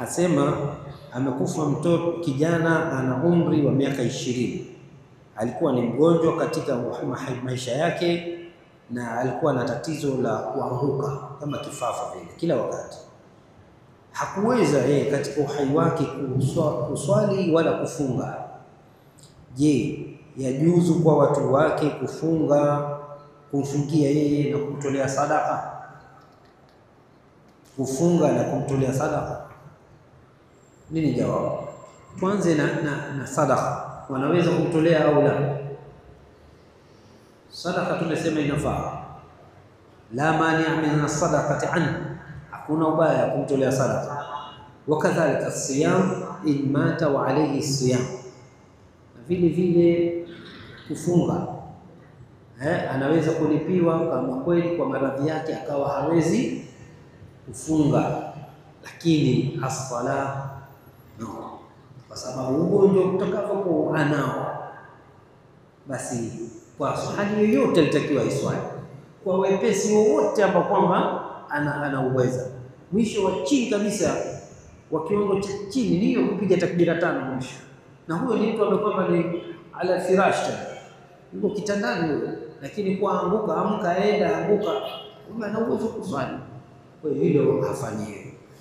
asema amekufa mtoto kijana ana umri wa miaka 20. Alikuwa ni mgonjwa katika maisha yake na alikuwa na tatizo la kuanguka kama kifafa vile kila wakati. Hakuweza yeye katika uhai wake kuswali wala kufunga. Je, yajuzu kwa watu wake kumfungia yeye na kumtolea sadaka? Kufunga na kumtolea sadaka? Nini jawabu? Tuanze na sadaka. Wanaweza kumtolea au la? Sadaka tumesema inafaa, la mania min sadaqati anhu, hakuna ubaya kumtolea sadaka. Wakadhalika siyam in mata wa alayhi siyam, na vile vile kufunga anaweza kulipiwa kama kweli kwa maradhi yake akawa hawezi kufunga, lakini as-sala no, kwa sababu ugonjwa utakapokuwa anao, basi kwa hali yoyote alitakiwa iswali kwa wepesi wowote ambao kwamba anauweza. Mwisho wa chini kabisa wa kiwango cha chini ndio kupiga takbira 5 mwisho, na huyo ni mtu ambaye kwamba ni ala firash, yuko kitandani, lakini kwa amka aenda anguka, ana uwezo kuswali. Kwa hiyo hilo hafanyiwi.